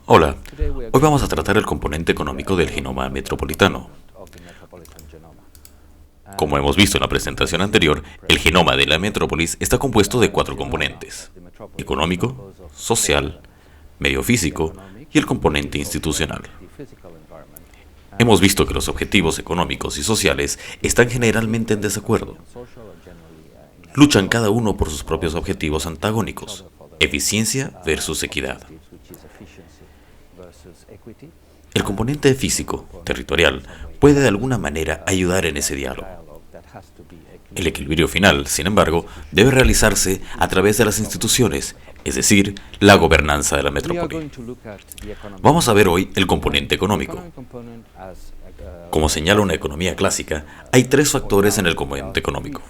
Hola, hoy vamos a tratar el componente económico del genoma metropolitano. Como hemos visto en la presentación anterior, el genoma de la metrópolis está compuesto de 4 componentes: económico, social, medio físico y el componente institucional. Hemos visto que los objetivos económicos y sociales están generalmente en desacuerdo. Luchan cada uno por sus propios objetivos antagónicos: eficiencia versus equidad. El componente físico, territorial, puede de alguna manera ayudar en ese diálogo. El equilibrio final, sin embargo, debe realizarse a través de las instituciones, es decir, la gobernanza de la metrópoli. Vamos a ver hoy el componente económico. Como señala una economía clásica, hay 3 factores en el componente económico: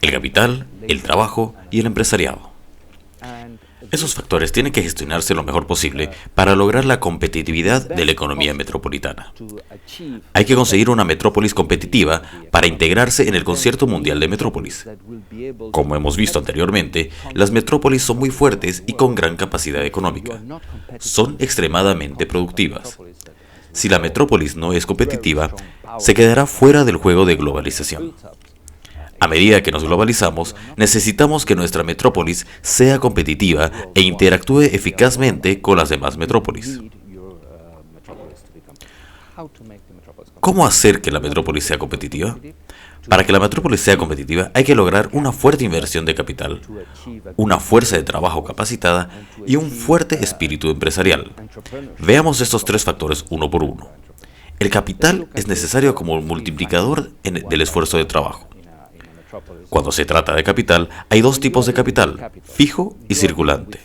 el capital, el trabajo y el empresariado. Esos factores tienen que gestionarse lo mejor posible para lograr la competitividad de la economía metropolitana. Hay que conseguir una metrópolis competitiva para integrarse en el Concierto Mundial de Metrópolis. Como hemos visto anteriormente, las metrópolis son muy fuertes y con gran capacidad económica. Son extremadamente productivas. Si la metrópolis no es competitiva, se quedará fuera del juego de globalización. A medida que nos globalizamos, necesitamos que nuestra metrópolis sea competitiva e interactúe eficazmente con las demás metrópolis. ¿Cómo hacer que la metrópolis sea competitiva? Para que la metrópolis sea competitiva, hay que lograr una fuerte inversión de capital, una fuerza de trabajo capacitada y un fuerte espíritu empresarial. Veamos estos 3 factores uno por uno. El capital es necesario como multiplicador del esfuerzo de trabajo. Cuando se trata de capital, hay 2 tipos de capital: fijo y circulante.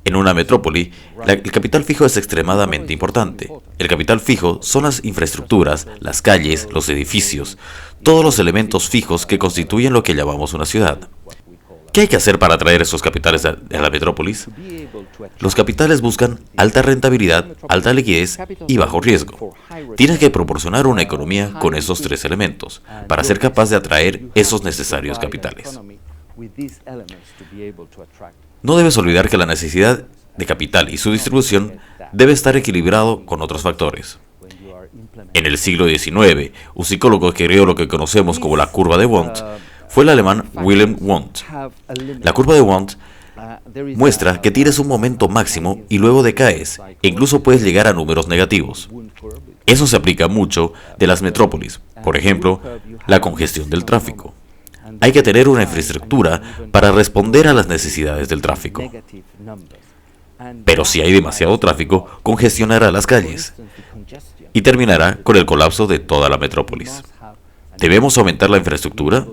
En una metrópoli, el capital fijo es extremadamente importante. El capital fijo son las infraestructuras, las calles, los edificios, todos los elementos fijos que constituyen lo que llamamos una ciudad. ¿Qué hay que hacer para atraer esos capitales a la metrópolis? Los capitales buscan alta rentabilidad, alta liquidez y bajo riesgo. Tienes que proporcionar una economía con esos 3 elementos para ser capaz de atraer esos necesarios capitales. No debes olvidar que la necesidad de capital y su distribución debe estar equilibrado con otros factores. En el siglo XIX, un psicólogo que creó lo que conocemos como la curva de Wundt fue el alemán Wilhelm Wundt. La curva de Wundt muestra que tienes un momento máximo y luego decaes, e incluso puedes llegar a números negativos. Eso se aplica mucho de las metrópolis, por ejemplo, la congestión del tráfico. Hay que tener una infraestructura para responder a las necesidades del tráfico. Pero si hay demasiado tráfico, congestionará las calles y terminará con el colapso de toda la metrópolis. ¿Debemos aumentar la infraestructura?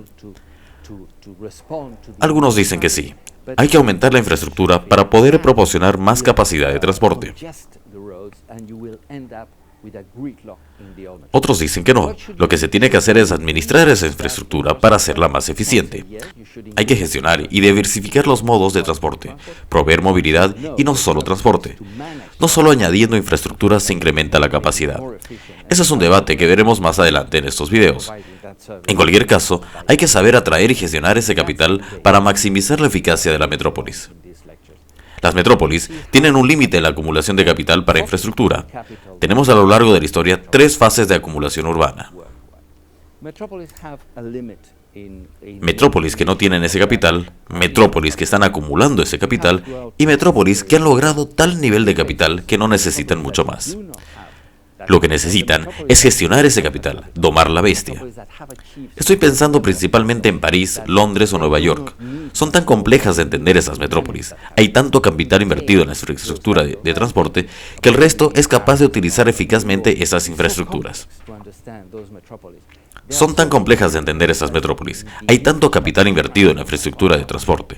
Algunos dicen que sí. Hay que aumentar la infraestructura para poder proporcionar más capacidad de transporte. Otros dicen que no. Lo que se tiene que hacer es administrar esa infraestructura para hacerla más eficiente. Hay que gestionar y diversificar los modos de transporte, proveer movilidad y no solo transporte. No solo añadiendo infraestructura se incrementa la capacidad. Ese es un debate que veremos más adelante en estos videos. En cualquier caso, hay que saber atraer y gestionar ese capital para maximizar la eficacia de la metrópolis. Las metrópolis tienen un límite en la acumulación de capital para infraestructura. Tenemos a lo largo de la historia 3 fases de acumulación urbana. Metrópolis que no tienen ese capital, metrópolis que están acumulando ese capital y metrópolis que han logrado tal nivel de capital que no necesitan mucho más. Lo que necesitan es gestionar ese capital, domar la bestia. Estoy pensando principalmente en París, Londres o Nueva York. Son tan complejas de entender esas metrópolis. Hay tanto capital invertido en la infraestructura de transporte que el resto es capaz de utilizar eficazmente esas infraestructuras. Son tan complejas de entender esas metrópolis. Hay tanto capital invertido en la infraestructura de transporte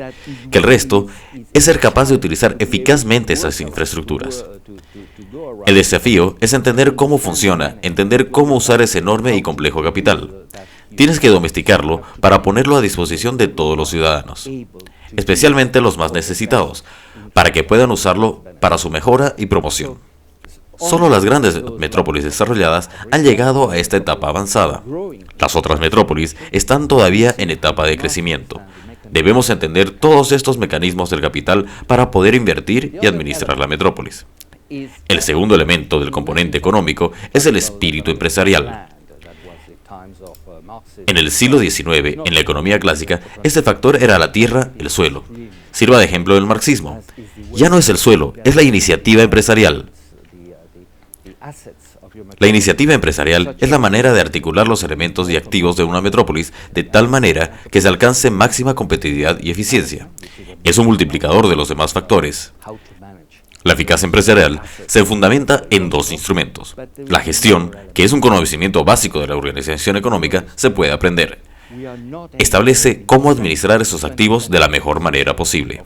que el resto es ser capaz de utilizar eficazmente esas infraestructuras. El desafío es entender cómo funciona, entender cómo usar ese enorme y complejo capital. Tienes que domesticarlo para ponerlo a disposición de todos los ciudadanos, especialmente los más necesitados, para que puedan usarlo para su mejora y promoción. Solo las grandes metrópolis desarrolladas han llegado a esta etapa avanzada. Las otras metrópolis están todavía en etapa de crecimiento. Debemos entender todos estos mecanismos del capital para poder invertir y administrar la metrópolis. El segundo elemento del componente económico es el espíritu empresarial. En el siglo XIX, en la economía clásica, este factor era la tierra, el suelo. Sirva de ejemplo el marxismo. Ya no es el suelo, es la iniciativa empresarial. La iniciativa empresarial es la manera de articular los elementos y activos de una metrópolis de tal manera que se alcance máxima competitividad y eficiencia. Es un multiplicador de los demás factores. La eficacia empresarial se fundamenta en dos instrumentos. La gestión, que es un conocimiento básico de la organización económica, se puede aprender. Establece cómo administrar esos activos de la mejor manera posible.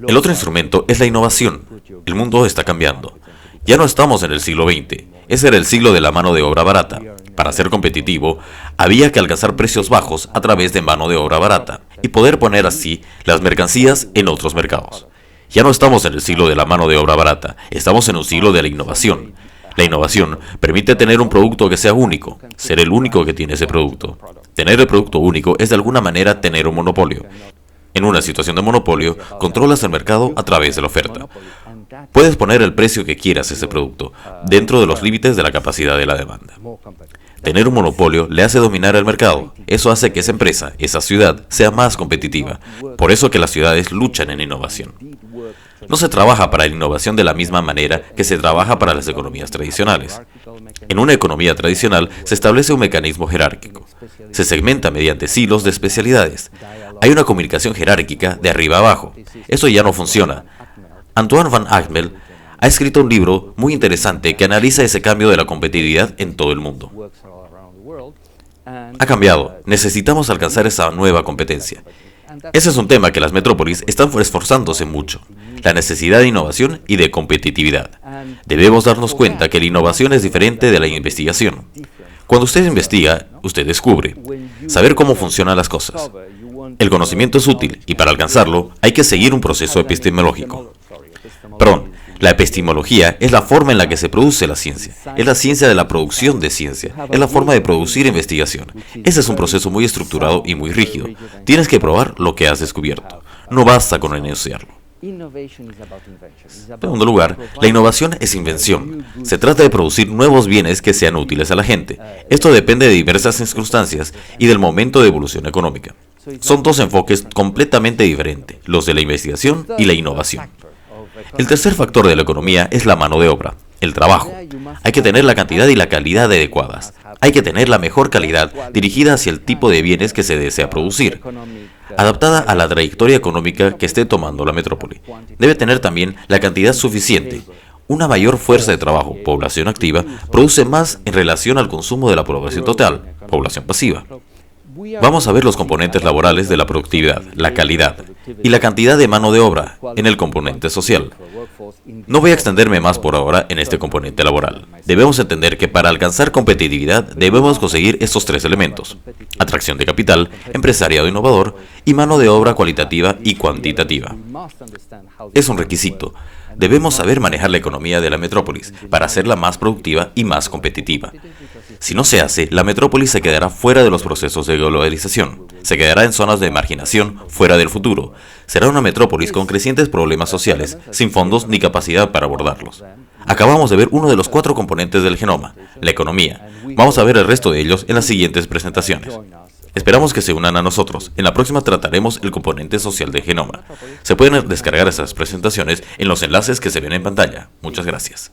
El otro instrumento es la innovación. El mundo está cambiando. Ya no estamos en el siglo XX. Ese era el siglo de la mano de obra barata. Para ser competitivo, había que alcanzar precios bajos a través de mano de obra barata y poder poner así las mercancías en otros mercados. Ya no estamos en el siglo de la mano de obra barata, estamos en un siglo de la innovación. La innovación permite tener un producto que sea único, ser el único que tiene ese producto. Tener el producto único es de alguna manera tener un monopolio. En una situación de monopolio, controlas el mercado a través de la oferta. Puedes poner el precio que quieras a ese producto, dentro de los límites de la capacidad de la demanda. Tener un monopolio le hace dominar el mercado. Eso hace que esa empresa, esa ciudad, sea más competitiva. Por eso que las ciudades luchan en innovación. No se trabaja para la innovación de la misma manera que se trabaja para las economías tradicionales. En una economía tradicional se establece un mecanismo jerárquico. Se segmenta mediante silos de especialidades. Hay una comunicación jerárquica de arriba a abajo. Eso ya no funciona. Antoine van Agmel ha escrito un libro muy interesante que analiza ese cambio de la competitividad en todo el mundo. Ha cambiado. Necesitamos alcanzar esa nueva competencia. Ese es un tema que las metrópolis están esforzándose mucho. La necesidad de innovación y de competitividad. Debemos darnos cuenta que la innovación es diferente de la investigación. Cuando usted investiga, usted descubre. Saber cómo funcionan las cosas. El conocimiento es útil y para alcanzarlo hay que seguir un proceso epistemológico. La epistemología es la forma en la que se produce la ciencia. Es la ciencia de la producción de ciencia. Es la forma de producir investigación. Ese es un proceso muy estructurado y muy rígido. Tienes que probar lo que has descubierto. No basta con enunciarlo. En segundo lugar, la innovación es invención. Se trata de producir nuevos bienes que sean útiles a la gente. Esto depende de diversas circunstancias y del momento de evolución económica. Son dos enfoques completamente diferentes, los de la investigación y la innovación. El tercer factor de la economía es la mano de obra, el trabajo. Hay que tener la cantidad y la calidad adecuadas. Hay que tener la mejor calidad dirigida hacia el tipo de bienes que se desea producir, adaptada a la trayectoria económica que esté tomando la metrópoli. Debe tener también la cantidad suficiente. Una mayor fuerza de trabajo, población activa, produce más en relación al consumo de la población total, población pasiva. Vamos a ver los componentes laborales de la productividad, la calidad y la cantidad de mano de obra en el componente social. No voy a extenderme más por ahora en este componente laboral. Debemos entender que para alcanzar competitividad debemos conseguir estos tres elementos: atracción de capital, empresariado innovador y mano de obra cualitativa y cuantitativa. Es un requisito. Debemos saber manejar la economía de la metrópolis para hacerla más productiva y más competitiva. Si no se hace, la metrópolis se quedará fuera de los procesos de globalización. Se quedará en zonas de marginación, fuera del futuro. Será una metrópolis con crecientes problemas sociales, sin fondos ni capacidad para abordarlos. Acabamos de ver uno de los 4 componentes del genoma, la economía. Vamos a ver el resto de ellos en las siguientes presentaciones. Esperamos que se unan a nosotros. En la próxima trataremos el componente social del genoma. Se pueden descargar estas presentaciones en los enlaces que se ven en pantalla. Muchas gracias.